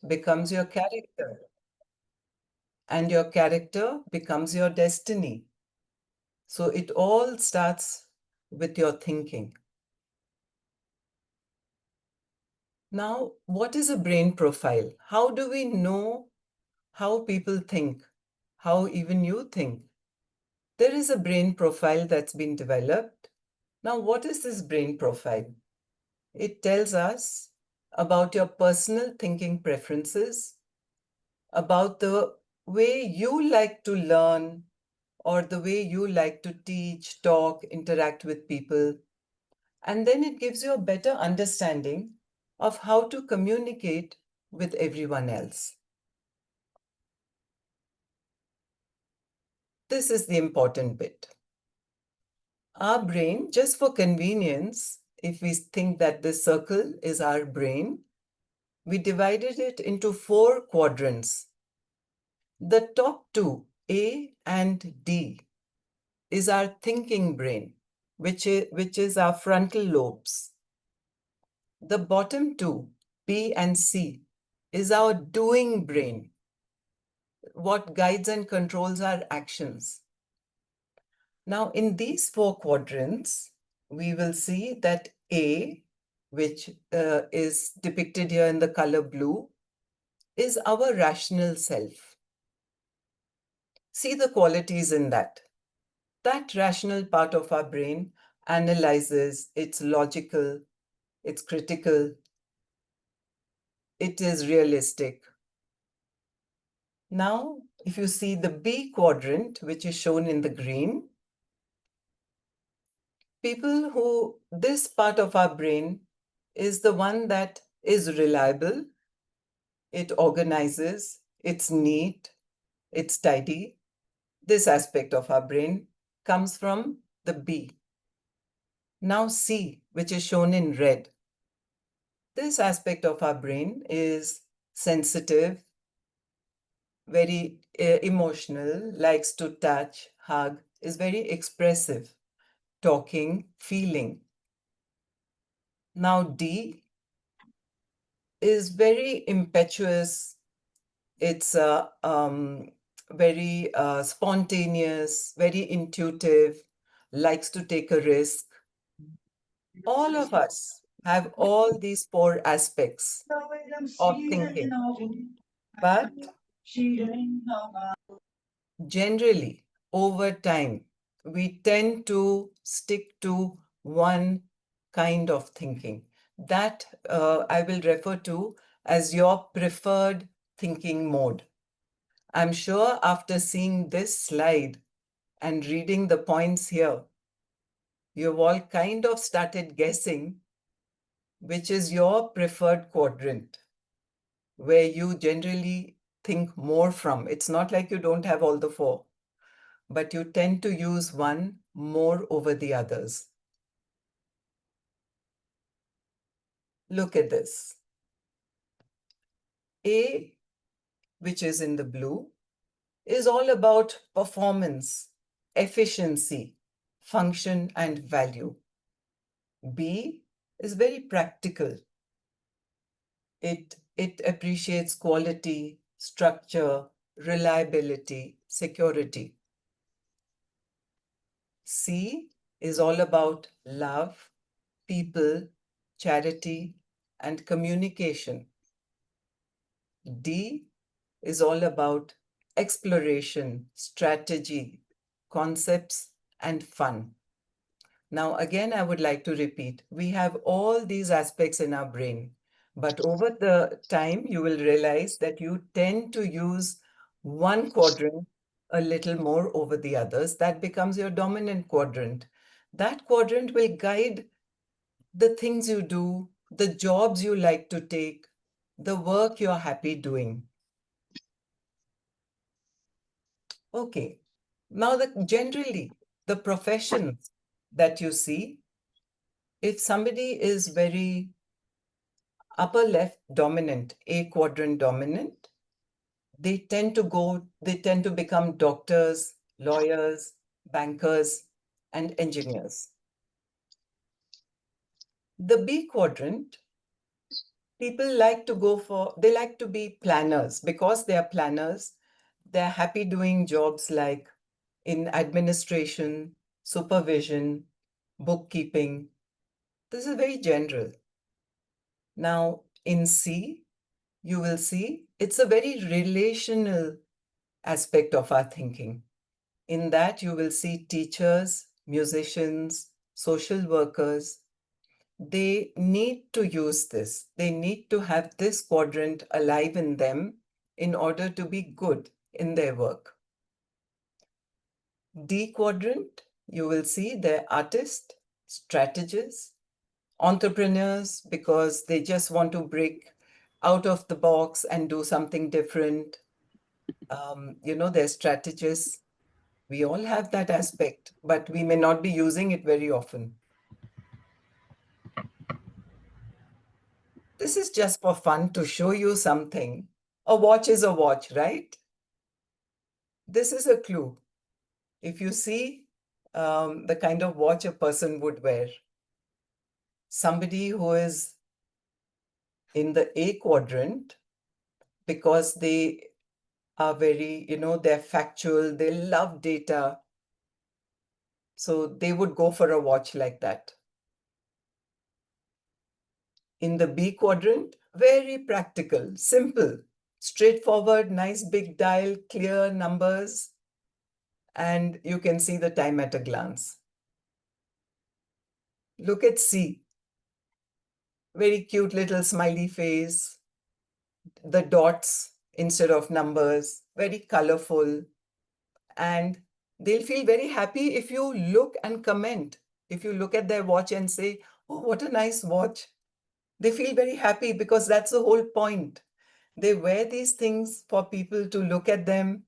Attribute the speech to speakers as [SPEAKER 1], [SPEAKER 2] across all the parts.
[SPEAKER 1] becomes your character, and your character becomes your destiny. So it all starts with your thinking. Now, what is a brain profile? How do we know how people think, how even you think? There is a brain profile that's been developed. Now, what is this brain profile? It tells us about your personal thinking preferences, about the way you like to learn, or the way you like to teach, talk, interact with people. And then it gives you a better understanding of how to communicate with everyone else. This is the important bit. Our brain, just for convenience, if we think that this circle is our brain, we divided it into 4 quadrants. The top 2, A and D, is our thinking brain, which is our frontal lobes. The bottom 2, B and C, is our doing brain, what guides and controls our actions. Now, in these 4 quadrants, we will see that A, which is depicted here in the color blue, is our rational self. See the qualities in that. That rational part of our brain analyzes, it's logical, it's critical, it is realistic. Now, if you see the B quadrant, which is shown in the green, people who, this part of our brain is the one that is reliable, it organizes, it's neat, it's tidy. This aspect of our brain comes from the B. Now C, which is shown in red. This aspect of our brain is sensitive, very emotional, likes to touch, hug, is very expressive, talking, feeling. Now D is very impetuous. It's very spontaneous, very intuitive, likes to take a risk. All of us have all these 4 aspects of thinking. But generally, over time, we tend to stick to one kind of thinking. That I will refer to as your preferred thinking mode. I'm sure after seeing this slide and reading the points here, you've all kind of started guessing which is your preferred quadrant, where you generally think more from. It's not like you don't have all the 4, but you tend to use one more over the others. Look at this. A, which is in the blue, is all about performance, efficiency, function, and value. B is very practical. It appreciates quality, structure, reliability, security. C is all about love, people, charity, and communication. D is all about exploration, strategy, concepts, and fun. Now, again, I would like to repeat, we have all these aspects in our brain, but over the time, you will realize that you tend to use one quadrant a little more over the others. That becomes your dominant quadrant. That quadrant will guide the things you do, the jobs you like to take, the work you're happy doing. Okay, now generally, the professions that you see, if somebody is very upper left dominant, A quadrant dominant, they tend to become doctors, lawyers, bankers, and engineers. The B quadrant People they like to be planners. Because they are planners, they're happy doing jobs like in administration, supervision, bookkeeping. This is very general. Now, in C, you will see it's a very relational aspect of our thinking. In that, you will see teachers, musicians, social workers. They need to use this. They need to have this quadrant alive in them in order to be good in their work. D quadrant, you will see they're artists, strategists, entrepreneurs, because they just want to break out of the box and do something different. They're strategists. We all have that aspect, but we may not be using it very often. This is just for fun to show you something. A watch is a watch, right? This is a clue. If you see the kind of watch a person would wear, somebody who is in the A quadrant, because they are very, they're factual, they love data. So they would go for a watch like that. In the B quadrant, very practical, simple, straightforward, nice big dial, clear numbers, and you can see the time at a glance. Look at C. Very cute little smiley face, the dots instead of numbers, very colorful. And they'll feel very happy if you look and comment. If you look at their watch and say, oh, what a nice watch. They feel very happy because that's the whole point. They wear these things for people to look at them,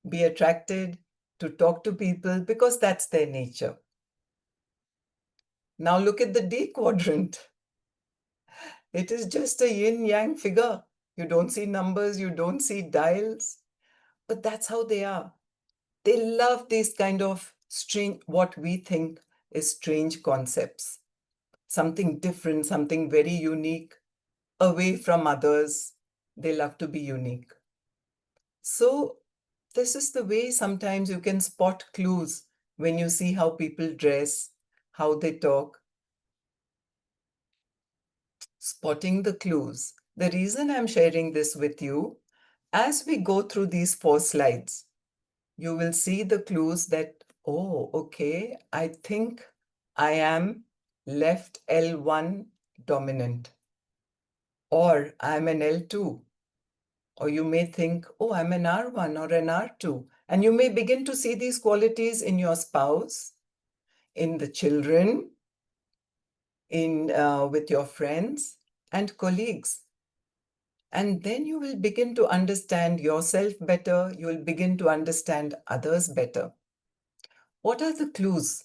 [SPEAKER 1] be attracted, to talk to people, because that's their nature. Now look at the D quadrant. It is just a yin-yang figure. You don't see numbers, you don't see dials, but that's how they are. They love these kind of strange, what we think is strange concepts. Something different, something very unique, away from others. They love to be unique. So this is the way sometimes you can spot clues when you see how people dress, how they talk. Spotting the clues. The reason I'm sharing this with you, as we go through these 4 slides, you will see the clues that, oh, okay, I think I am left L1 dominant, or I'm an L2. Or you may think, oh, I'm an R1 or an R2. And you may begin to see these qualities in your spouse, in the children, with your friends and colleagues. And then you will begin to understand yourself better. You will begin to understand others better. What are the clues?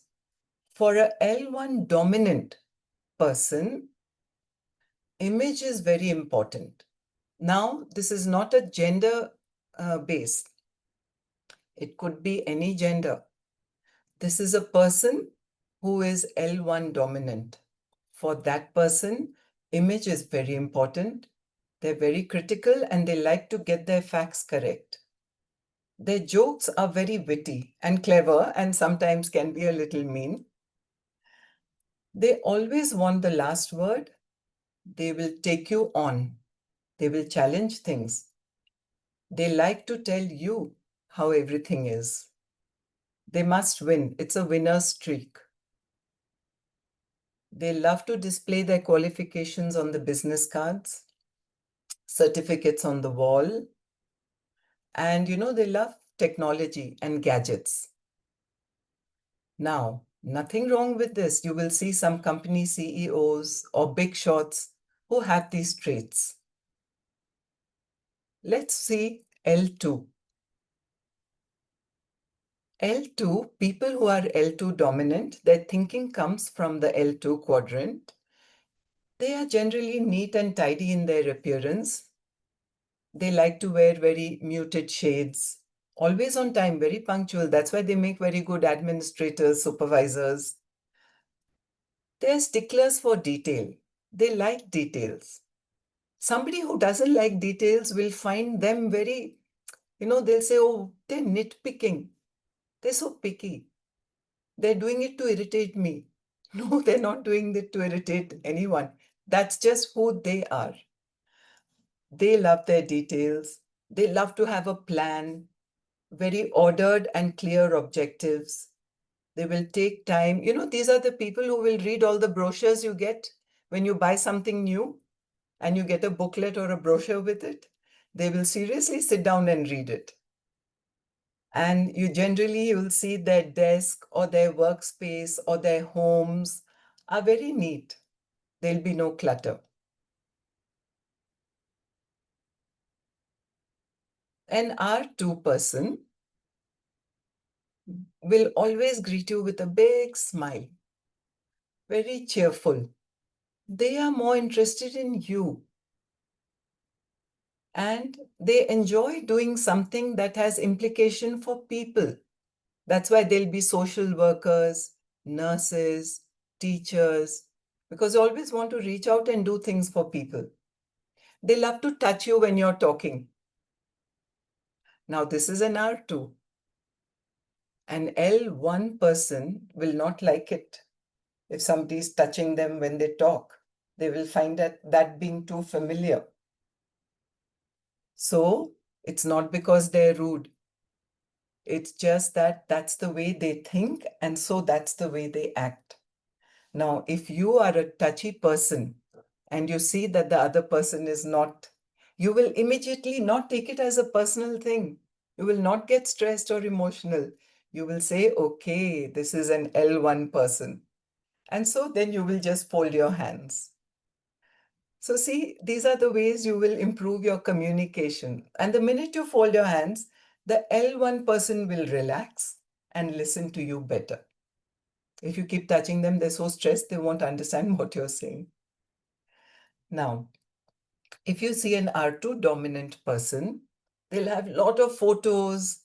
[SPEAKER 1] For a L1 dominant person, image is very important. Now, this is not a gender base. It could be any gender. This is a person who is L1 dominant. For that person, image is very important. They're very critical and they like to get their facts correct. Their jokes are very witty and clever and sometimes can be a little mean. They always want the last word. They will take you on. They will challenge things. They like to tell you how everything is. They must win. It's a winner's streak. They love to display their qualifications on the business cards, certificates on the wall, and they love technology and gadgets. Now, nothing wrong with this. You will see some company CEOs or big shots who have these traits. Let's see L2. L2, people who are L2 dominant, their thinking comes from the L2 quadrant. They are generally neat and tidy in their appearance. They like to wear very muted shades, always on time, very punctual. That's why they make very good administrators, supervisors. They're sticklers for detail. They like details. Somebody who doesn't like details will find them very, they'll say, oh, they're nitpicking. They're so picky. They're doing it to irritate me. No, they're not doing it to irritate anyone. That's just who they are. They love their details. They love to have a plan, very ordered and clear objectives. They will take time. These are the people who will read all the brochures you get when you buy something new and you get a booklet or a brochure with it. They will seriously sit down and read it. And you'll see their desk or their workspace or their homes are very neat. There'll be no clutter. An R2 person will always greet you with a big smile, very cheerful. They are more interested in you. And they enjoy doing something that has implication for people. That's why they'll be social workers, nurses, teachers, because they always want to reach out and do things for people. They love to touch you when you're talking. Now, this is an R2. An L1 person will not like it if somebody is touching them when they talk. They will find that being too familiar. So, it's not because they're rude. It's just that that's the way they think, and so that's the way they act. Now, if you are a touchy person and you see that the other person is not, you will immediately not take it as a personal thing. You will not get stressed or emotional. You will say, okay, this is an L1 person. And so then you will just fold your hands. So see, these are the ways you will improve your communication. And the minute you fold your hands, the L1 person will relax and listen to you better. If you keep touching them, they're so stressed, they won't understand what you're saying. Now, if you see an R2 dominant person, they'll have a lot of photos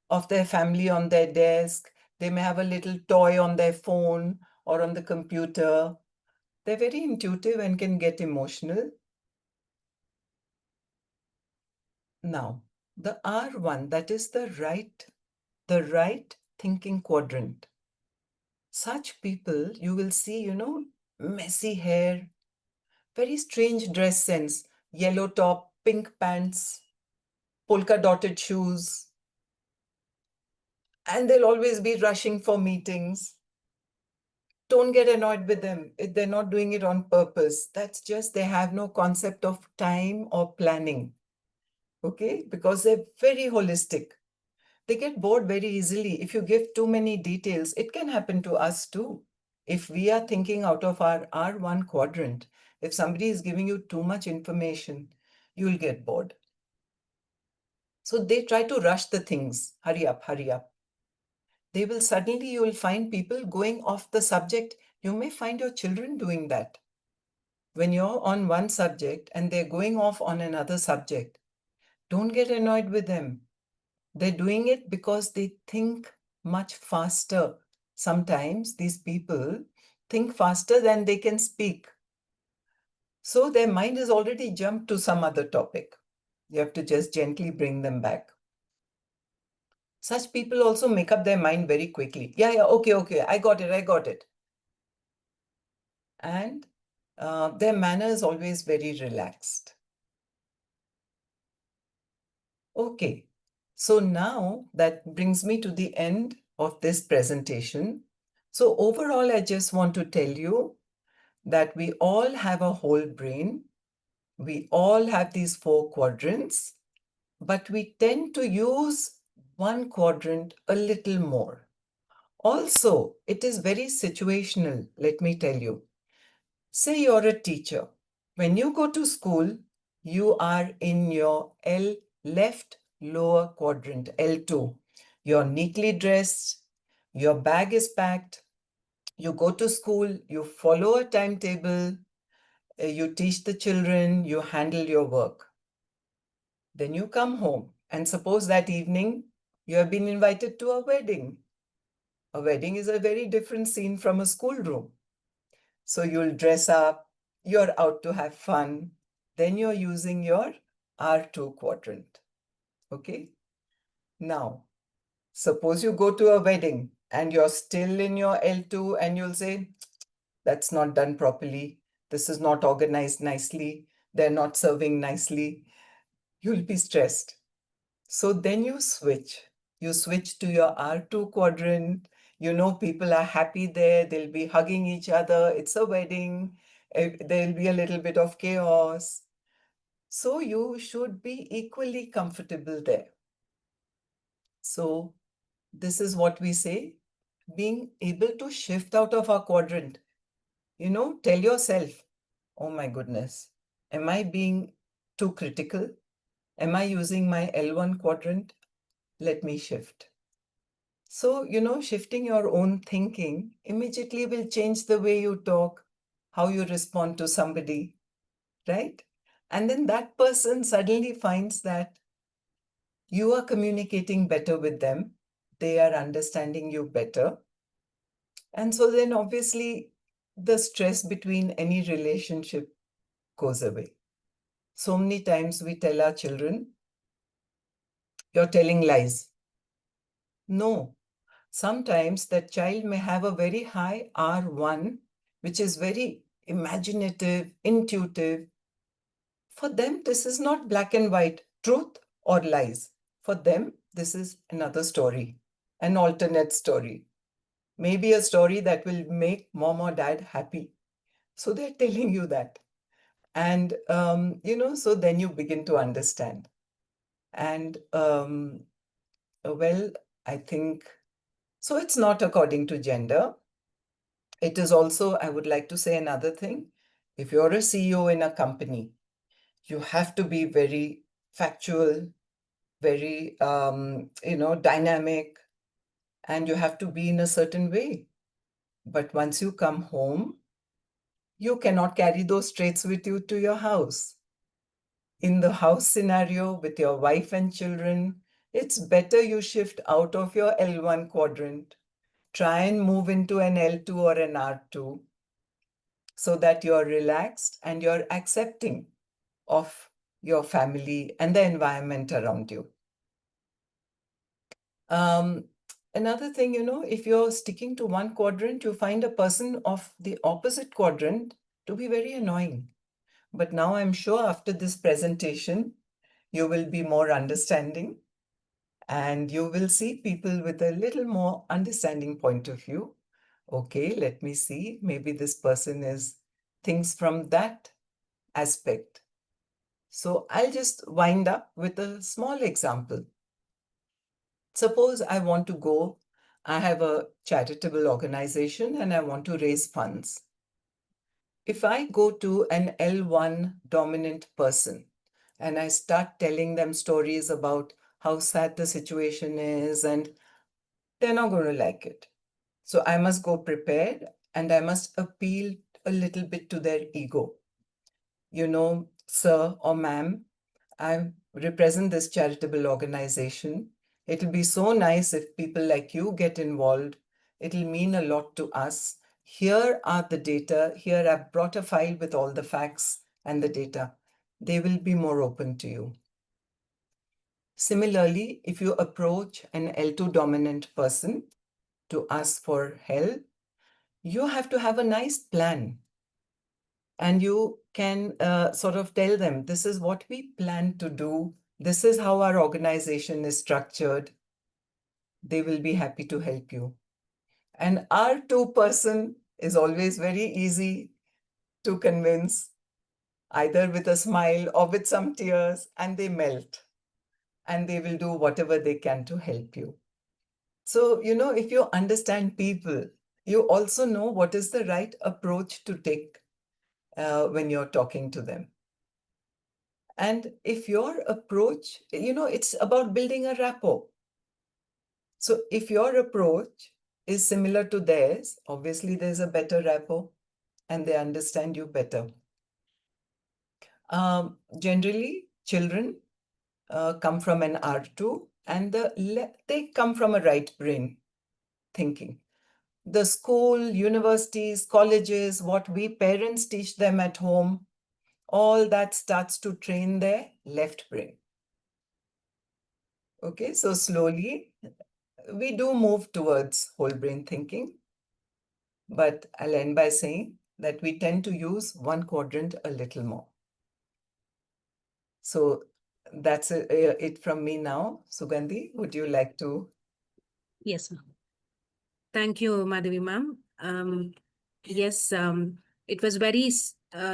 [SPEAKER 1] of their family on their desk. They may have a little toy on their phone or on the computer. They're very intuitive and can get emotional. Now, the R1, that is the right thinking quadrant. Such people, you will see, messy hair, very strange dress sense, yellow top, pink pants, polka dotted shoes, and they'll always be rushing for meetings. Don't get annoyed with them if they're not doing it on purpose. That's just they have no concept of time or planning, okay? Because they're very holistic. They get bored very easily. If you give too many details, it can happen to us too. If we are thinking out of our R1 quadrant, if somebody is giving you too much information, you'll get bored. So they try to rush the things. Hurry up, hurry up. You will find people going off the subject. You may find your children doing that. When you're on one subject and they're going off on another subject, don't get annoyed with them. They're doing it because they think much faster. Sometimes these people think faster than they can speak. So their mind has already jumped to some other topic. You have to just gently bring them back. Such people also make up their mind very quickly. Yeah, okay, I got it. And their manner is always very relaxed. Okay, so now that brings me to the end of this presentation. So overall, I just want to tell you that we all have a whole brain. We all have these 4 quadrants, but we tend to use one quadrant a little more. Also, it is very situational, let me tell you. Say you're a teacher. When you go to school, you are in your left lower quadrant, L2. You're neatly dressed, your bag is packed, you go to school, you follow a timetable, you teach the children, you handle your work. Then you come home, and suppose that evening you have been invited to a wedding. A wedding is a very different scene from a schoolroom. So you'll dress up, you're out to have fun. then you're using your R2 quadrant. Okay. Now, suppose you go to a wedding and you're still in your L2 and you'll say, that's not done properly. This is not organized nicely. They're not serving nicely. You'll be stressed. So then you switch. You switch to your R2 quadrant. You know, people are happy there. They'll be hugging each other. It's a wedding. There'll be a little bit of chaos. So you should be equally comfortable there. So this is what we say, being able to shift out of our quadrant. Tell yourself, oh my goodness, am I being too critical? Am I using my L1 quadrant? Let me shift. So, shifting your own thinking immediately will change the way you talk, how you respond to somebody, right? And then that person suddenly finds that you are communicating better with them. They are understanding you better. And so then obviously the stress between any relationship goes away. So many times we tell our children, you're telling lies. No, sometimes that child may have a very high R1, which is very imaginative, intuitive. For them, this is not black and white, truth or lies. For them, this is another story, an alternate story. Maybe a story that will make mom or dad happy. So they're telling you that. And, so then you begin to understand. And, well, I think, so it's not according to gender. It is also, I would like to say another thing. If you're a CEO in a company, you have to be very factual, very, dynamic, and you have to be in a certain way. But once you come home, you cannot carry those traits with you to your house. In the house scenario with your wife and children, it's better you shift out of your L1 quadrant. Try and move into an L2 or an R2 so that you're relaxed and you're accepting of your family and the environment around you. Another thing, if you're sticking to one quadrant, you find a person of the opposite quadrant to be very annoying. But now I'm sure after this presentation, you will be more understanding and you will see people with a little more understanding point of view. Okay, let me see. Maybe this person thinks from that aspect. So I'll just wind up with a small example. Suppose I want to go, I have a charitable organization and I want to raise funds. If I go to an L1 dominant person and I start telling them stories about how sad the situation is, and they're not going to like it. So I must go prepared and I must appeal a little bit to their ego. Sir or ma'am, I represent this charitable organization. It'll be so nice if people like you get involved. It'll mean a lot to us. Here are the data. Here I've brought a file with all the facts and the data. They will be more open to you. Similarly, if you approach an L2 dominant person to ask for help, you have to have a nice plan. And you can sort of tell them, this is what we plan to do. This is how our organization is structured. They will be happy to help you. An R2 person is always very easy to convince, either with a smile or with some tears, and they melt. And they will do whatever they can to help you. So, if you understand people, you also know what is the right approach to take when you're talking to them. And if your approach, it's about building a rapport. So if your approach is similar to theirs, obviously there's a better rapport and they understand you better. Generally, children come from an R2 and they come from a right brain thinking. The school, universities, colleges, what we parents teach them at home, all that starts to train their left brain. Okay, so slowly we do move towards whole brain thinking, but I'll end by saying that we tend to use one quadrant a little more. So that's it from me now. Sugandhi, would you like to?
[SPEAKER 2] Yes, ma'am. Thank you, Madhavi ma'am. Yes, it was very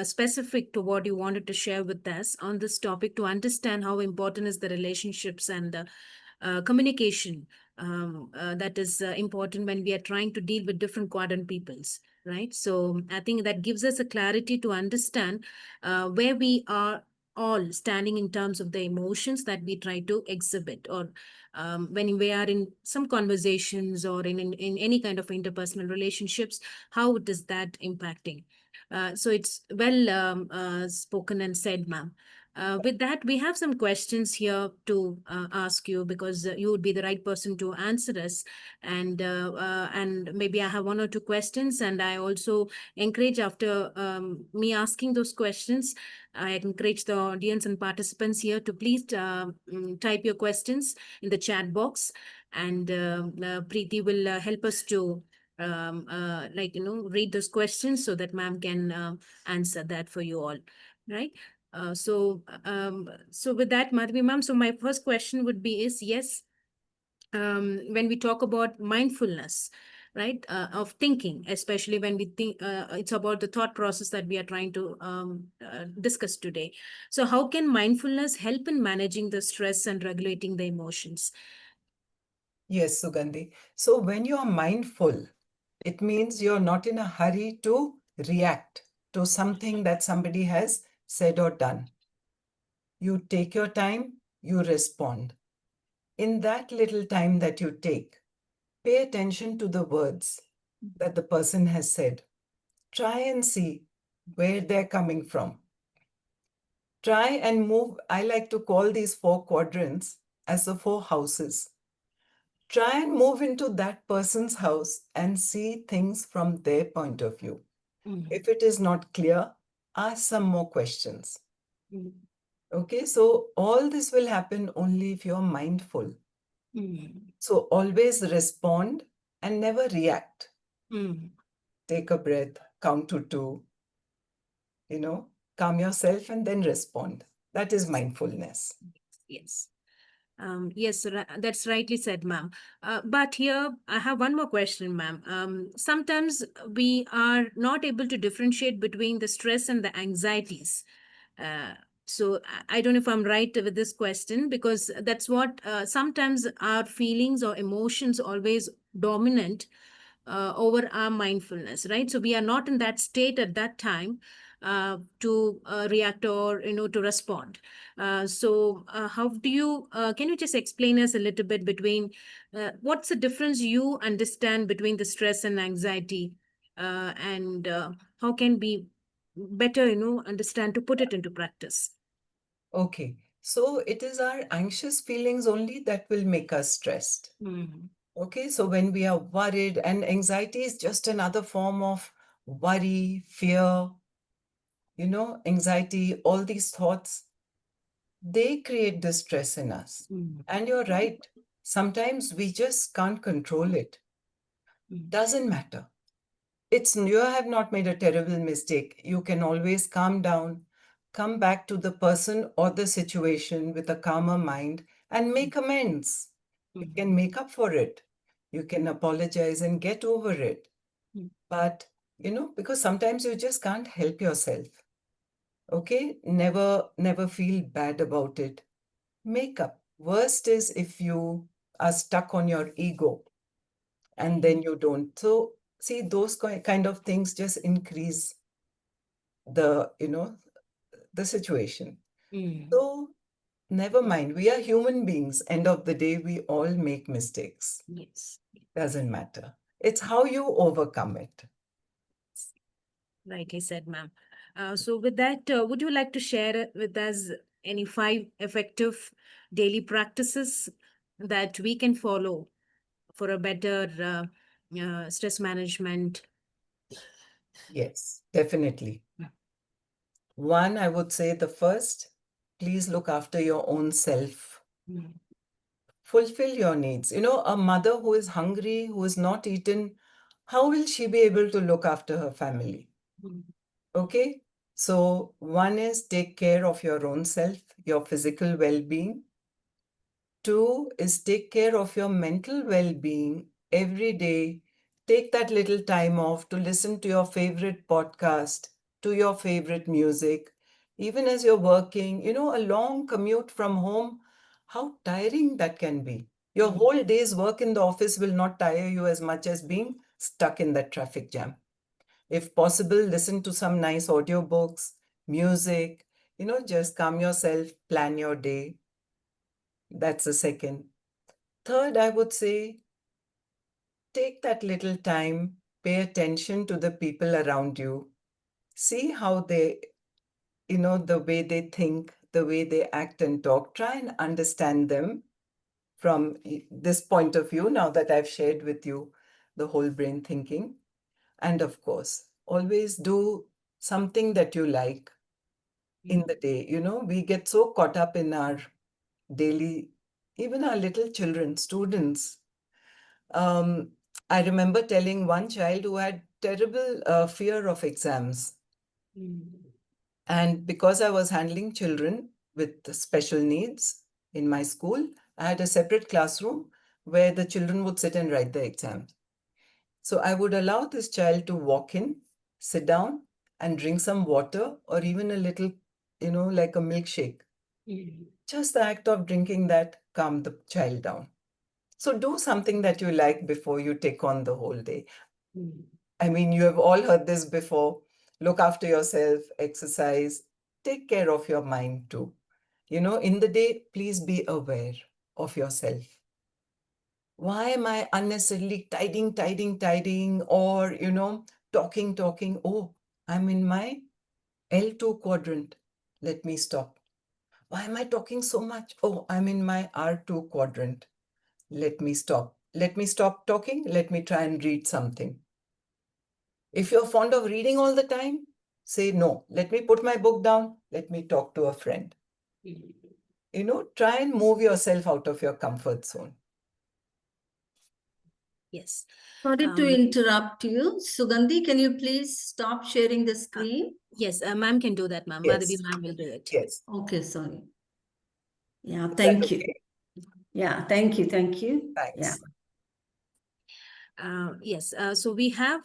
[SPEAKER 2] specific to what you wanted to share with us on this topic to understand how important is the relationships and communication that is important when we are trying to deal with different quadrant peoples, right? So I think that gives us a clarity to understand where we are all standing in terms of the emotions that we try to exhibit, or when we are in some conversations or in any kind of interpersonal relationships, how does that impacting? So it's well spoken and said, ma'am. With that, we have some questions here to ask you, because you would be the right person to answer us. And maybe I have one or two questions, and I also encourage, after me asking those questions, I encourage the audience and participants here to please type your questions in the chat box, and Preeti will help us to read those questions so that ma'am can answer that for you all, right? So with that, Madhvi ma'am, so my first question would be is, yes, when we talk about mindfulness, right, of thinking, especially when we think it's about the thought process that we are trying to discuss today. So how can mindfulness help in managing the stress and regulating the emotions?
[SPEAKER 1] Yes, Sugandhi. So when you're mindful, it means you're not in a hurry to react to something that somebody has said or done. You take your time, you respond. In that little time that you take, pay attention to the words that the person has said. Try and see where they're coming from. Try and move. I like to call these four quadrants as the four houses. Try and move into that person's house and see things from their point of view.
[SPEAKER 2] Mm,
[SPEAKER 1] If it is not clear, ask some more questions.
[SPEAKER 2] mm,
[SPEAKER 1] Okay, so all this will happen only if you're mindful.
[SPEAKER 2] mm,
[SPEAKER 1] So always respond and never react.
[SPEAKER 2] mm.
[SPEAKER 1] Take a breath, count to two, calm yourself and then respond. That is mindfulness.
[SPEAKER 2] Yes. Yes, that's rightly said, ma'am. But here I have one more question, ma'am. Sometimes we are not able to differentiate between the stress and the anxieties. Uh, so I don't know if I'm right with this question, because that's what sometimes our feelings or emotions always dominant over our mindfulness, right? So we are not in that state at that time to react or to respond. So how do you can you just explain us a little bit between what's the difference you understand between the stress and anxiety, and how can we better understand to put it into practice?
[SPEAKER 1] Okay, so it is our anxious feelings only that will make us stressed.
[SPEAKER 2] Mm,
[SPEAKER 1] Okay, so when we are worried, and anxiety is just another form of worry, fear, anxiety, all these thoughts, they create the stress in us.
[SPEAKER 2] mm,
[SPEAKER 1] And you're right, sometimes we just can't control it.
[SPEAKER 2] mm,
[SPEAKER 1] Doesn't matter. You have not made a terrible mistake. You can always calm down, come back to the person or the situation with a calmer mind and make amends. You
[SPEAKER 2] mm,
[SPEAKER 1] can make up for it. You can apologize and get over it.
[SPEAKER 2] mm,
[SPEAKER 1] But, because sometimes you just can't help yourself. Okay? Never feel bad about it. Make up. Worst is if you are stuck on your ego and then you don't. So, see, those kind of things just increase the situation.
[SPEAKER 2] mm.
[SPEAKER 1] So, never mind. We are human beings. End of the day, we all make mistakes.
[SPEAKER 2] Yes.
[SPEAKER 1] Doesn't matter. It's how you overcome it.
[SPEAKER 2] Rightly said, ma'am. So, with that, would you like to share with us any 5 effective daily practices that we can follow for a better stress management?
[SPEAKER 1] Yes, definitely. One, I would say the first, please look after your own self. Fulfill your needs. A mother who is hungry, who is not eaten, how will she be able to look after her family? Okay? So, one is take care of your own self, your physical well being. Two is take care of your mental well being every day. Take that little time off to listen to your favorite podcast, to your favorite music, even as you're working. A long commute from home, how tiring that can be. Your whole day's work in the office will not tire you as much as being stuck in that traffic jam. If possible, listen to some nice audiobooks, music, just calm yourself, plan your day. That's the second. Third, I would say take that little time, pay attention to the people around you, see how they, the way they think, the way they act and talk, try and understand them from this point of view now that I've shared with you the whole brain thinking. And of course, always do something that you like in the day. We get so caught up in our daily, even our little children, students. Um, I remember telling one child who had terrible fear of exams. And because I was handling children with special needs in my school, I had a separate classroom where the children would sit and write the exams. So I would allow this child to walk in, sit down, and drink some water or even a little, like a milkshake. Just the act of drinking that calmed the child down. So do something that you like before you take on the whole day. I mean, you have all heard this before. Look after yourself, exercise, take care of your mind too. In the day, please be aware of yourself. Why am I unnecessarily tidying, or, talking? Oh, I'm in my L2 quadrant. Let me stop. Why am I talking so much? Oh, I'm in my R2 quadrant. Let me stop. Let me stop talking. Let me try and read something. If you're fond of reading all the time, say no. Let me put my book down. Let me talk to a friend. Try and move yourself out of your comfort zone.
[SPEAKER 2] Yes.
[SPEAKER 3] Sorry to interrupt you. Sugandhi, can you please stop sharing the screen?
[SPEAKER 2] Yes, ma'am can do that, ma'am.
[SPEAKER 1] Yes.
[SPEAKER 2] Madhavi ma'am will do it.
[SPEAKER 1] Yes.
[SPEAKER 3] Okay, sorry. Yeah,
[SPEAKER 1] Is
[SPEAKER 3] thank
[SPEAKER 1] that
[SPEAKER 3] you.
[SPEAKER 1] okay?
[SPEAKER 3] Yeah, thank you.
[SPEAKER 1] Thanks.
[SPEAKER 3] Yeah.
[SPEAKER 2] Yes, so we have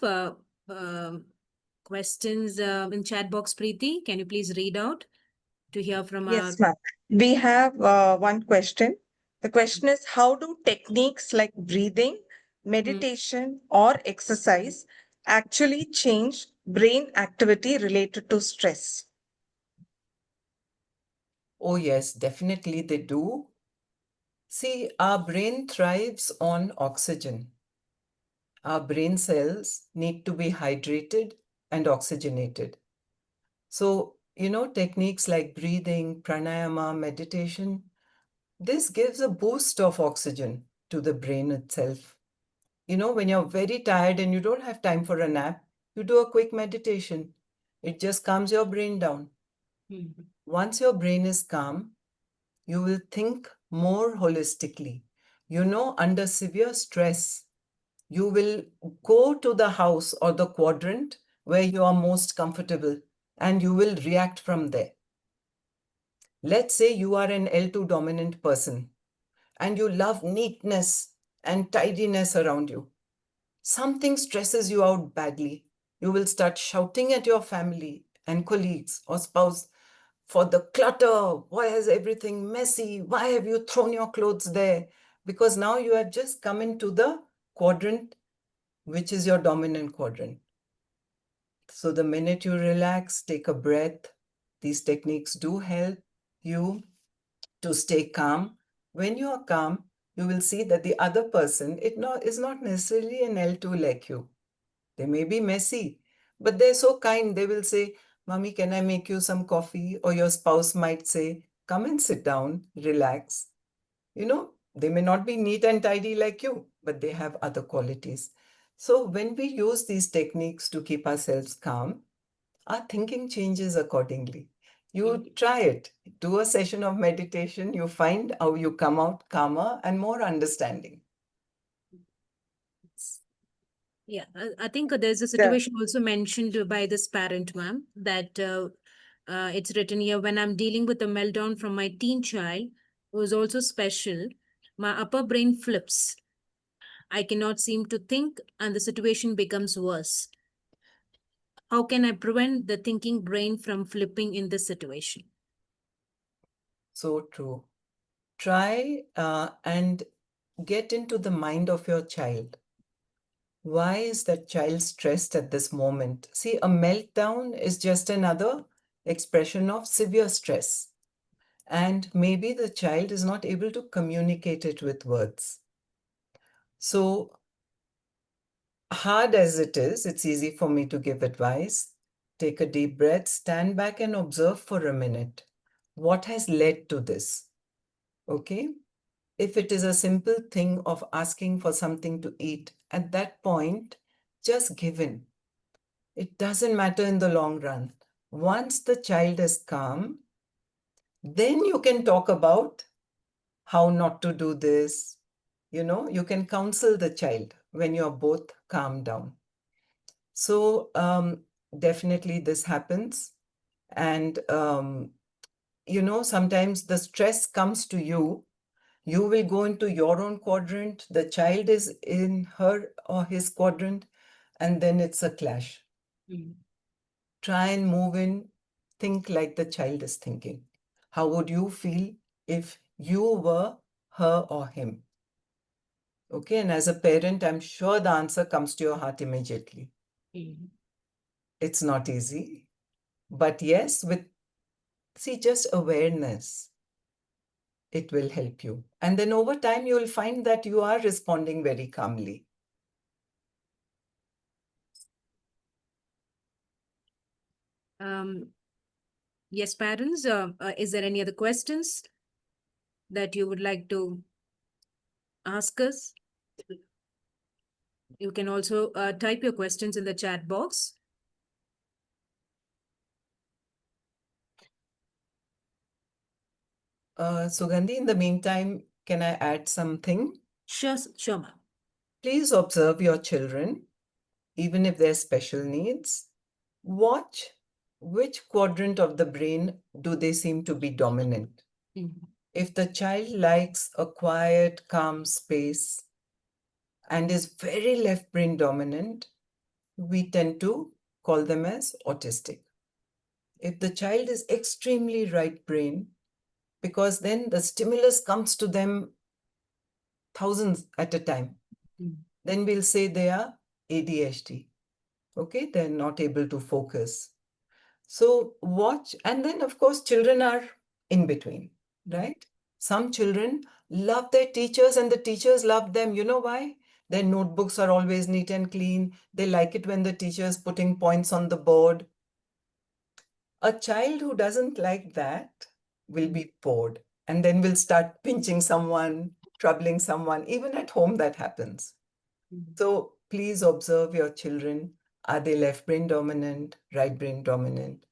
[SPEAKER 2] questions in chat box. Preeti, can you please read out to hear from
[SPEAKER 4] Yes,
[SPEAKER 2] our...
[SPEAKER 4] ma'am. We have one question. The question is, how do techniques like breathing, meditation, or exercise actually change brain activity related to stress?
[SPEAKER 1] Oh, yes, definitely they do. See, our brain thrives on oxygen. Our brain cells need to be hydrated and oxygenated. So, techniques like breathing, pranayama, meditation, this gives a boost of oxygen to the brain itself. When you're very tired and you don't have time for a nap, you do a quick meditation. It just calms your brain down. Once your brain is calm, you will think more holistically. Under severe stress, you will go to the house or the quadrant where you are most comfortable and you will react from there. Let's say you are an L2 dominant person and you love neatness and tidiness around you. Something stresses you out badly. You will start shouting at your family and colleagues or spouse for the clutter. Why is everything messy? Why have you thrown your clothes there? Because now you have just come into the quadrant, which is your dominant quadrant. So the minute you relax, take a breath, these techniques do help you to stay calm. When you are calm, you will see that the other person is not necessarily an L2 like you. They may be messy, but they're so kind. They will say, Mommy, can I make you some coffee? Or your spouse might say, come and sit down, relax. They may not be neat and tidy like you, but they have other qualities. So when we use these techniques to keep ourselves calm, our thinking changes accordingly. You try it, do a session of meditation, you find how you come out calmer and more understanding.
[SPEAKER 2] Yeah, I think there's a situation also mentioned by this parent, ma'am, that it's written here, when I'm dealing with a meltdown from my teen child, who is also special, my upper brain flips. I cannot seem to think, and the situation becomes worse. How can I prevent the thinking brain from flipping in this situation?
[SPEAKER 1] So true. Try and get into the mind of your child. Why is that child stressed at this moment? See, a meltdown is just another expression of severe stress. And maybe the child is not able to communicate it with words. So, hard as it is, it's easy for me to give advice. Take a deep breath, stand back and observe for a minute. What has led to this? Okay? If it is a simple thing of asking for something to eat, at that point, just give in. It doesn't matter in the long run. Once the child is calm, then you can talk about how not to do this. You can counsel the child when you're both calmed down. So definitely this happens. And, sometimes the stress comes to you. You will go into your own quadrant. The child is in her or his quadrant, and then it's a clash. Try and move in, think like the child is thinking. How would you feel if you were her or him? Okay, and as a parent, I'm sure the answer comes to your heart immediately. It's not easy, but yes, just awareness, it will help you. And then over time, you will find that you are responding very calmly.
[SPEAKER 2] Yes, parents, is there any other questions that you would like to ask us? You can also type your questions in the chat box.
[SPEAKER 1] Sugandhi, in the meantime, can I add something?
[SPEAKER 2] Sure, sure, ma'am.
[SPEAKER 1] Please observe your children, even if they're special needs. Watch which quadrant of the brain do they seem to be dominant. If the child likes a quiet, calm space and is very left brain dominant, we tend to call them as autistic. If the child is extremely right brain, because then the stimulus comes to them thousands at a time, then we'll say they are ADHD. Okay, they're not able to focus. So watch, and then of course, children are in between, right? Some children love their teachers and the teachers love them. You know why? Their notebooks are always neat and clean. They like it when the teacher is putting points on the board. A child who doesn't like that will be bored and then will start pinching someone, troubling someone. Even at home, that happens. So please observe your children. Are they left brain dominant, right brain dominant?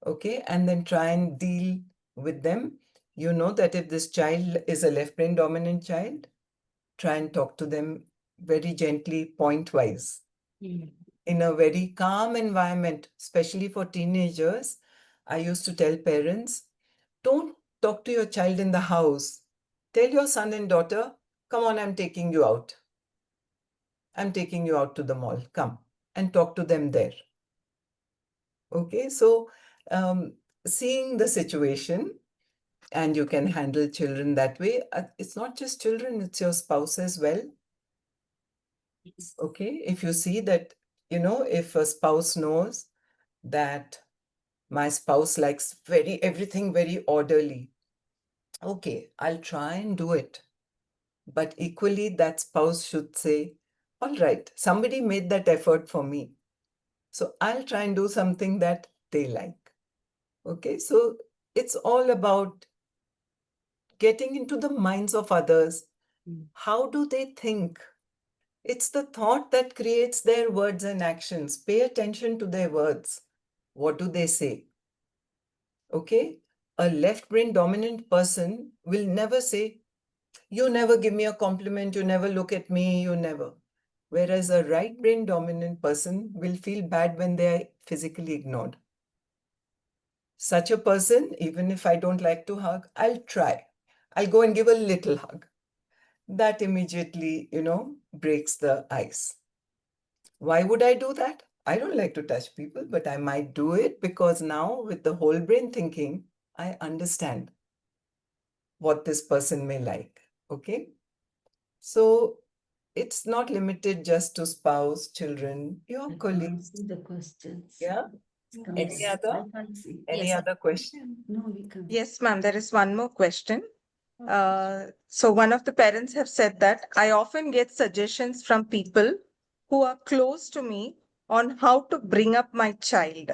[SPEAKER 1] Okay, and then try and deal with them. You know that if this child is a left brain dominant child, try and talk to them very gently, point-wise, in a very calm environment, especially for teenagers. I used to tell parents, don't talk to your child in the house. Tell your son and daughter, come on, I'm taking you out. I'm taking you out to the mall. Come and talk to them there. Okay, so seeing the situation, and you can handle children that way. It's not just children, it's your spouse as well. Okay, if you see that, if a spouse knows that my spouse likes everything very orderly, okay, I'll try and do it. But equally, that spouse should say, all right, somebody made that effort for me, so I'll try and do something that they like. Okay, so it's all about getting into the minds of others. How do they think? It's the thought that creates their words and actions. Pay attention to their words. what do they say? Okay, a left brain dominant person will never say, you never give me a compliment, you never look at me, you never. Whereas a right brain dominant person will feel bad when they are physically ignored. Such a person, even if I don't like to hug, I'll try. I'll go and give a little hug. That immediately, breaks the ice. Why would I do that? I don't like to touch people, but I might do it because now with the whole brain thinking, I understand what this person may like. Okay. So it's not limited just to spouse, children, your
[SPEAKER 3] I
[SPEAKER 1] colleagues.
[SPEAKER 3] can't see the questions.
[SPEAKER 1] Yeah. Any
[SPEAKER 2] Yes.
[SPEAKER 1] other?
[SPEAKER 3] I can't see.
[SPEAKER 1] Any
[SPEAKER 2] Yes.
[SPEAKER 1] other question?
[SPEAKER 3] No, we can't.
[SPEAKER 4] Yes, ma'am, there is one more question. So one of the parents have said that I often get suggestions from people who are close to me on how to bring up my child,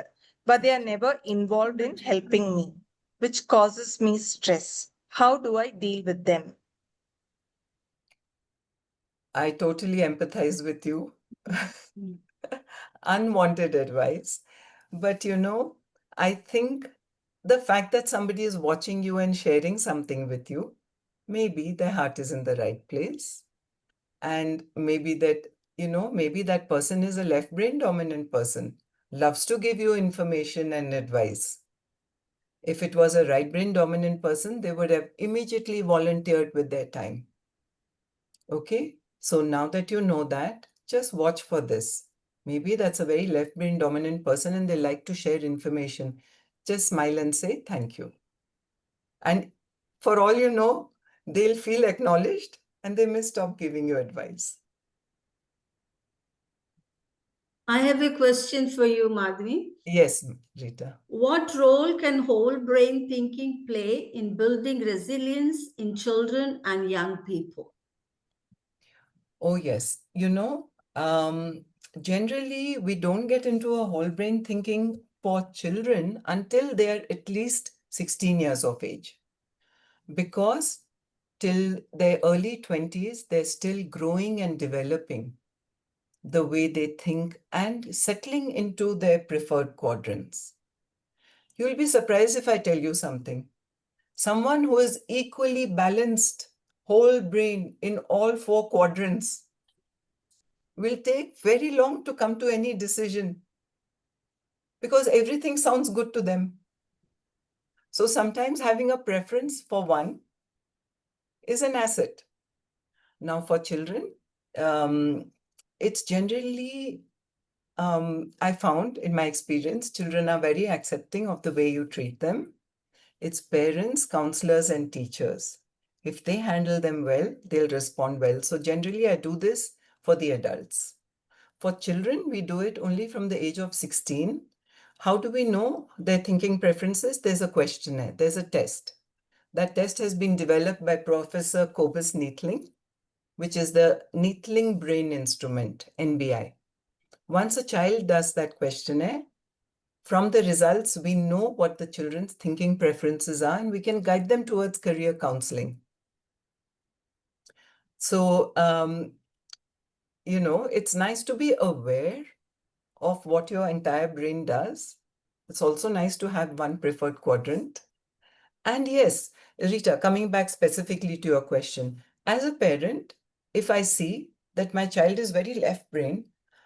[SPEAKER 4] but they are never involved in helping me, which causes me stress. How do I deal with them?
[SPEAKER 1] I totally empathize with you. Unwanted advice. But I think the fact that somebody is watching you and sharing something with you, maybe their heart is in the right place. And maybe that person is a left brain dominant person, loves to give you information and advice. If it was a right brain dominant person, they would have immediately volunteered with their time. Okay, so now that you know that, just watch for this. Maybe that's a very left brain dominant person and they like to share information. Just smile and say thank you. And for all you know, they'll feel acknowledged and they may stop giving you advice.
[SPEAKER 3] I have a question for you, Madhvi.
[SPEAKER 1] Yes, Rita.
[SPEAKER 3] What role can whole brain thinking play in building resilience in children and young people?
[SPEAKER 1] Oh, yes. Generally, we don't get into a whole brain thinking for children until they're at least 16 years of age. Because till their early 20s, they're still growing and developing the way they think and settling into their preferred quadrants. You'll be surprised if I tell you something. Someone who is equally balanced, whole brain in all four quadrants will take very long to come to any decision because everything sounds good to them. So sometimes having a preference for one is an asset. Now for children, it's generally, I found in my experience, children are very accepting of the way you treat them. It's parents, counselors, and teachers. If they handle them well, they'll respond well. So generally, I do this for the adults. For children, we do it only from the age of 16. How do we know their thinking preferences? There's a questionnaire, there's a test. That test has been developed by Professor Cobus Neethling, which is the Neethling Brain Instrument, NBI. Once a child does that questionnaire, from the results, we know what the children's thinking preferences are and we can guide them towards career counseling. So, it's nice to be aware of what your entire brain does. It's also nice to have one preferred quadrant. And yes, Rita, coming back specifically to your question, as a parent, if I see that my child is very left brain,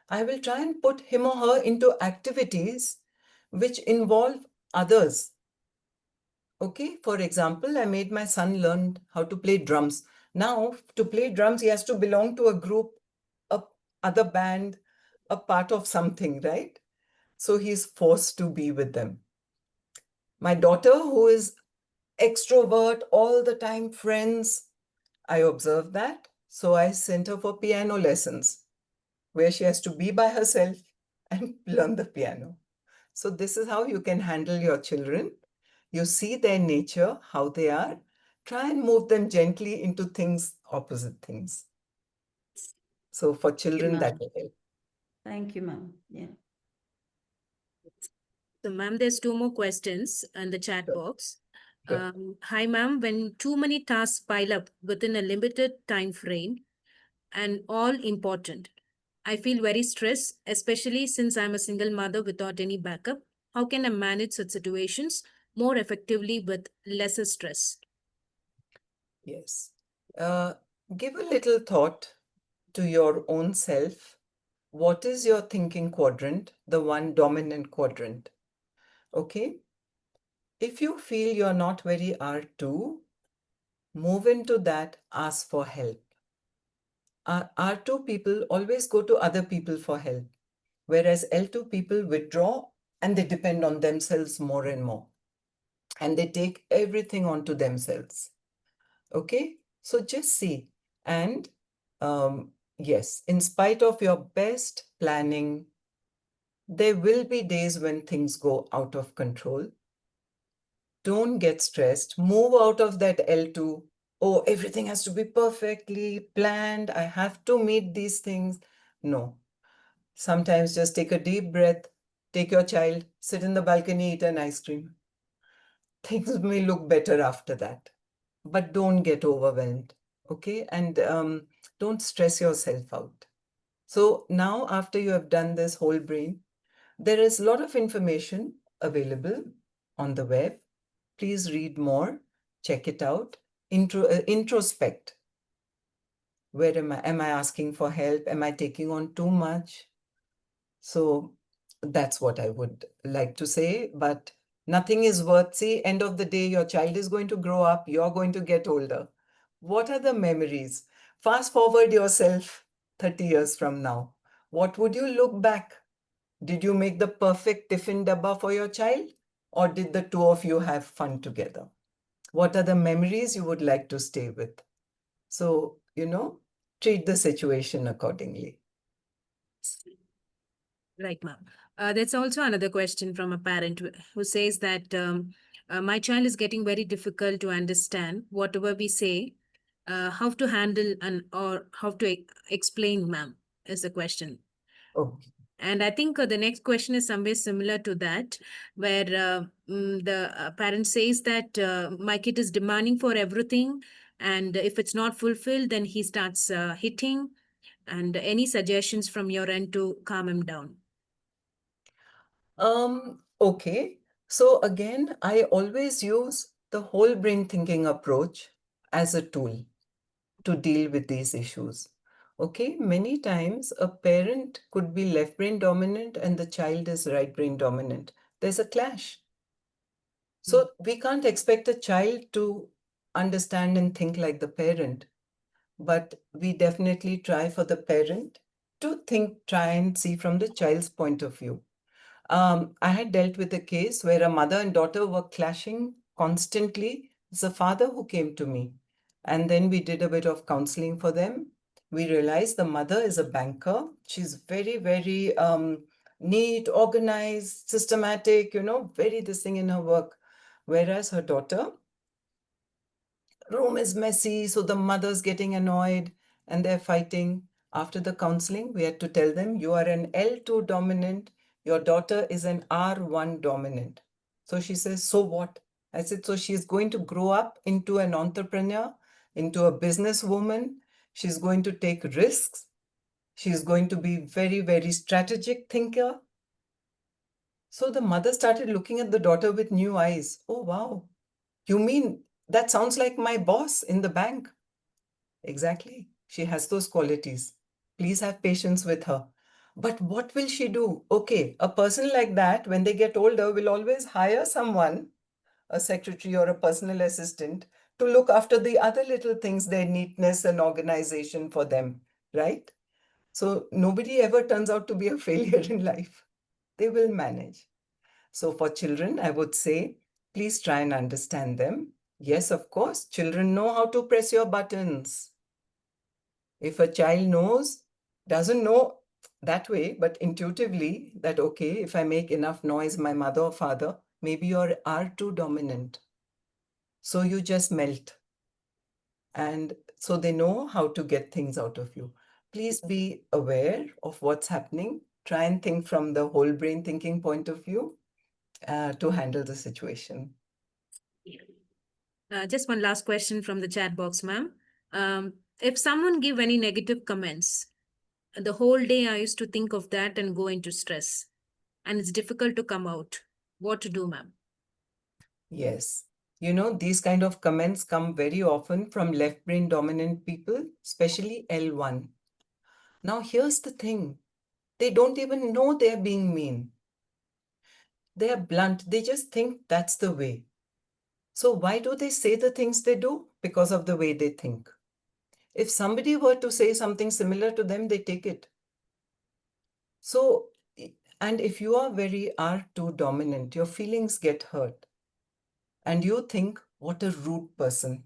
[SPEAKER 1] I will try and put him or her into activities which involve others. Okay, for example, I made my son learn how to play drums. Now, to play drums, he has to belong to a group, a other band, a part of something, right? So he's forced to be with them. My daughter, who is extrovert all the time, friends, I observed that. So I sent her for piano lessons, where she has to be by herself and learn the piano. So this is how you can handle your children. You see their nature, how they are, try and move them gently into things, opposite things. So for children, that will help.
[SPEAKER 3] Thank you, ma'am. Yeah.
[SPEAKER 2] So, ma'am, there's two more questions in the chat
[SPEAKER 1] Sure.
[SPEAKER 2] box.
[SPEAKER 1] Sure.
[SPEAKER 2] Hi, ma'am. When too many tasks pile up within a limited time frame and all important, I feel very stressed, especially since I'm a single mother without any backup. How can I manage such situations more effectively with lesser stress?
[SPEAKER 1] Yes. Give a little thought to your own self. What is your thinking quadrant, the one dominant quadrant? Okay. If you feel you're not very R2, move into that, ask for help. R2 people always go to other people for help, whereas L2 people withdraw and they depend on themselves more and more. And they take everything onto themselves. Okay, so just see. And yes, in spite of your best planning, there will be days when things go out of control. Don't get stressed. Move out of that L2. Oh, everything has to be perfectly planned. I have to meet these things. No. Sometimes just take a deep breath, take your child, sit in the balcony, eat an ice cream. Things may look better after that, but don't get overwhelmed. Okay. And don't stress yourself out. So now, after you have done this whole brain, there is a lot of information available on the web. Please read more, check it out, introspect. Where am I asking for help? Am I taking on too much? So that's what I would like to say, but nothing is worth, see, end of the day, your child is going to grow up, you're going to get older. What are the memories? Fast forward yourself 30 years from now. What would you look back? Did you make the perfect tiffin dabba for your child? Or did the two of you have fun together? What are the memories you would like to stay with? So, treat the situation accordingly.
[SPEAKER 2] Right, ma'am. That's also another question from a parent who says that my child is getting very difficult to understand whatever we say, how to handle or how to explain, ma'am, is the question.
[SPEAKER 1] Oh,
[SPEAKER 2] And I think the next question is somewhere similar to that, where the parent says that my kid is demanding for everything, and if it's not fulfilled, then he starts hitting. And any suggestions from your end to calm him down?
[SPEAKER 1] okay. So again, I always use the whole brain thinking approach as a tool to deal with these issues. Okay, many times a parent could be left brain dominant and the child is right brain dominant. There's a clash. So we can't expect a child to understand and think like the parent, but we definitely try for the parent to try and see from the child's point of view. I had dealt with a case where a mother and daughter were clashing constantly. It's a father who came to me. And then we did a bit of counseling for them. We realized the mother is a banker. She's very, very neat, organized, systematic, very this thing in her work. Whereas her daughter, room is messy, so the mother's getting annoyed and they're fighting. After the counseling, we had to tell them, you are an L2 dominant, your daughter is an R1 dominant. So she says, so what? I said, so she's going to grow up into an entrepreneur, into a businesswoman. She's going to take risks. She's going to be very, very strategic thinker. So the mother started looking at the daughter with new eyes. Oh, wow. You mean that sounds like my boss in the bank? Exactly. She has those qualities. Please have patience with her. But what will she do? Okay, a person like that, when they get older, will always hire someone, a secretary or a personal assistant, to look after the other little things, their neatness and organization for them, right? So nobody ever turns out to be a failure in life. They will manage. So for children, I would say, please try and understand them. Yes, of course, children know how to press your buttons. If a child doesn't know that way, but intuitively that, okay, if I make enough noise, my mother or father, maybe you're R2 dominant. So you just melt. And so they know how to get things out of you. Please be aware of what's happening. Try and think from the whole brain thinking point of view to handle the situation.
[SPEAKER 2] Just one last question from the chat box, ma'am. If someone give any negative comments, the whole day I used to think of that and go into stress, and it's difficult to come out. what to do, ma'am?
[SPEAKER 1] Yes. You know, these kind of comments come very often from left brain dominant people, especially L1. Now, here's the thing. They don't even know they're being mean. They're blunt. They just think that's the way. So why do they say the things they do? Because of the way they think. If somebody were to say something similar to them, they take it. So, and if you are very R2 dominant, your feelings get hurt. And you think, what a rude person.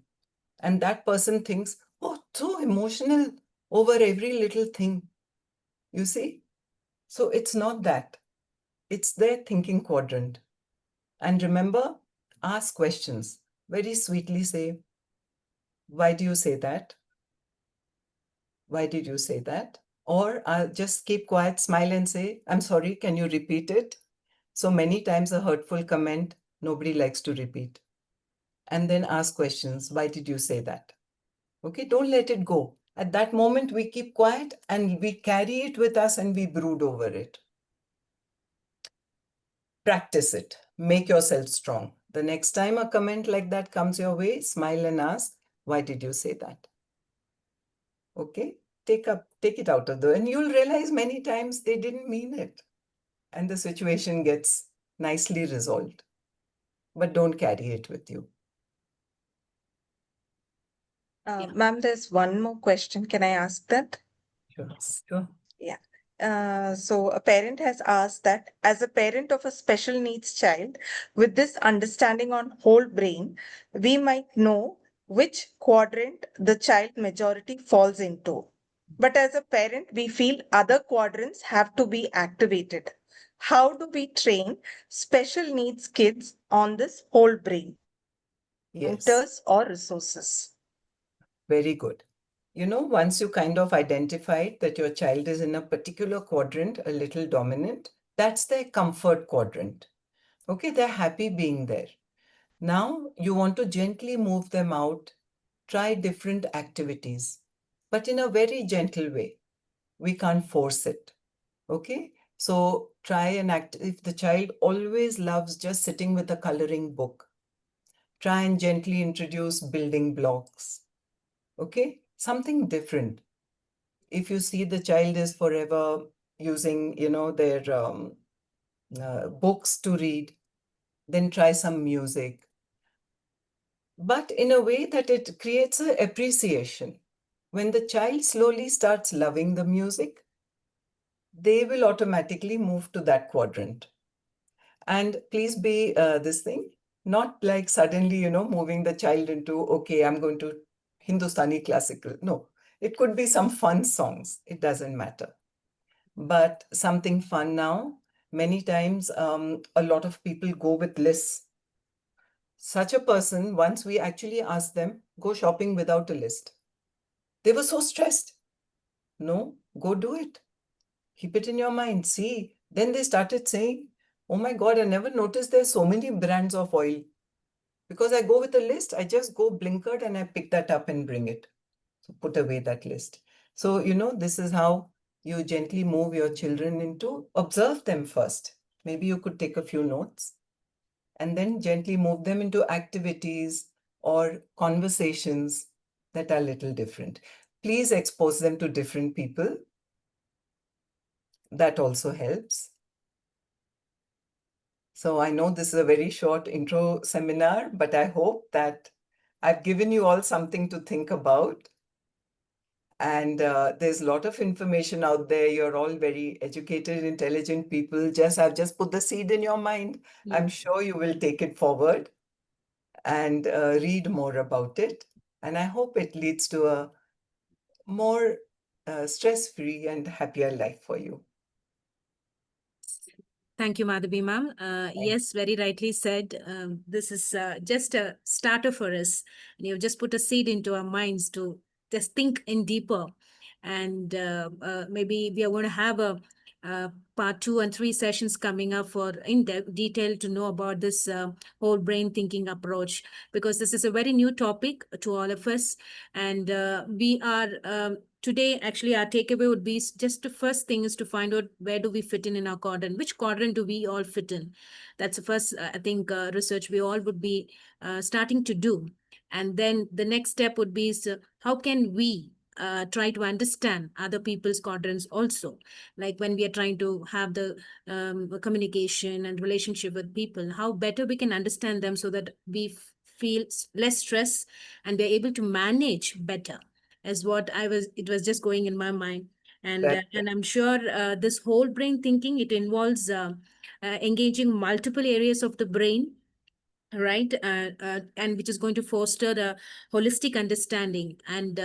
[SPEAKER 1] And that person thinks, oh, so emotional over every little thing. You see? So it's not that. It's their thinking quadrant. And remember, ask questions. Very sweetly say, why do you say that? Why did you say that? Or just keep quiet, smile and say, I'm sorry, can you repeat it? So many times a hurtful comment, nobody likes to repeat. And then ask questions. Why did you say that? Okay, don't let it go. At that moment, we keep quiet and we carry it with us and we brood over it. Practice it. Make yourself strong. The next time a comment like that comes your way, smile and ask, why did you say that? Okay, take it out of and you'll realize many times they didn't mean it. And the situation gets nicely resolved. But don't carry it with you.
[SPEAKER 2] Yeah.
[SPEAKER 4] Ma'am, there's one more question. Can I ask that?
[SPEAKER 1] Sure.
[SPEAKER 4] So a parent has asked that as a parent of a special needs child, with this understanding on whole brain, we might know which quadrant the child majority falls into. But as a parent, we feel other quadrants have to be activated. How do we train special needs kids on this whole brain?
[SPEAKER 1] Yes.
[SPEAKER 4] Pointers or resources?
[SPEAKER 1] Very good. You know, once you kind of identified that your child is in a particular quadrant, a little dominant, that's their comfort quadrant. Okay, they're happy being there. Now you want to gently move them out, try different activities, but in a very gentle way. We can't force it. Okay, so try and act. If the child always loves just sitting with a coloring book, try and gently introduce building blocks. Okay, something different. If you see the child is forever using, their books to read, then try some music. But in a way that it creates an appreciation. When the child slowly starts loving the music, they will automatically move to that quadrant. And please be this thing, not like suddenly, moving the child into, okay, I'm going to Hindustani classical. No, it could be some fun songs. It doesn't matter. But something fun now. Many times, a lot of people go with lists. Such a person, once we actually asked them, go shopping without a list. They were so stressed. No, go do it. Keep it in your mind. See, then they started saying, oh my God, I never noticed there's so many brands of oil. Because I go with a list, I just go blinkered and I pick that up and bring it. So put away that list. So, this is how you gently move your children into, observe them first. Maybe you could take a few notes and then gently move them into activities or conversations that are a little different. Please expose them to different people. That also helps. So I know this is a very short intro seminar, but I hope that I've given you all something to think about. And there's a lot of information out there. You're all very educated, intelligent people. I've just put the seed in your mind. I'm sure you will take it forward and read more about it. And I hope it leads to a more stress-free and happier life for you.
[SPEAKER 2] Thank you, Madhavi ma'am. Yes, very rightly said. This is just a starter for us. You've just put a seed into our minds to just think in deeper. And maybe we are going to have a part 2 and 3 sessions coming up for in detail to know about this whole brain thinking approach, because this is a very new topic to all of us. And we are today, actually, our takeaway would be just the first thing is to find out where do we fit in our quadrant, which quadrant do we all fit in. That's the first, I think, research we all would be starting to do. And then the next step would be how can we try to understand other people's quadrants also, like when we are trying to have the communication and relationship with people, how better we can understand them so that we feel less stress and we're able to manage better, is what it was just going in my mind. And I'm sure this whole brain thinking, it involves engaging multiple areas of the brain, right, and which is going to foster a holistic understanding, and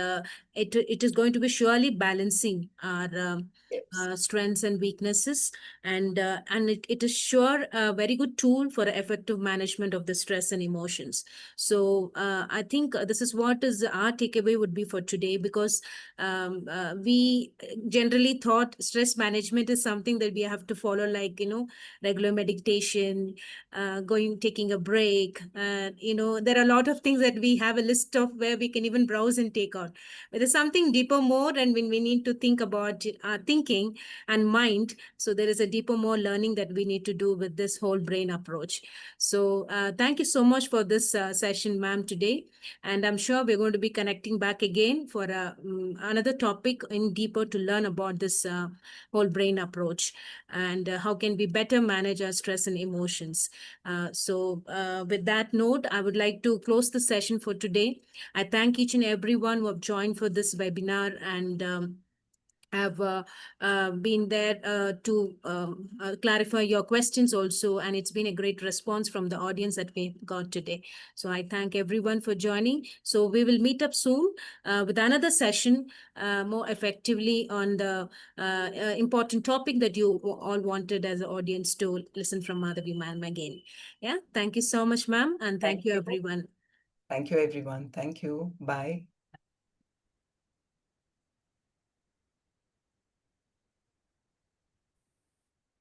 [SPEAKER 2] it is going to be surely balancing our
[SPEAKER 1] Yes.
[SPEAKER 2] strengths and weaknesses, and it is sure a very good tool for effective management of the stress and emotions. So I think this is what is our takeaway would be for today, because we generally thought stress management is something that we have to follow, like, regular meditation, taking a break. There are a lot of things that we have a list of where we can even browse and take out. But there's something deeper more, and when we need to think about thinking and mind. So there is a deeper more learning that we need to do with this whole brain approach. So thank you so much for this session, ma'am, today. And I'm sure we're going to be connecting back again for another topic in deeper to learn about this whole brain approach, and how can we better manage our stress and emotions. So with that note, I would like to close the session for today. I thank each and everyone who have joined for this webinar and have been there to clarify your questions also. And it's been a great response from the audience that we got today. So I thank everyone for joining. So we will meet up soon with another session more effectively on the important topic that you all wanted as an audience to listen from Madhavi ma'am again. Yeah, thank you so much, ma'am. And thank you, everyone.
[SPEAKER 1] Thank you, everyone. Thank you. Bye.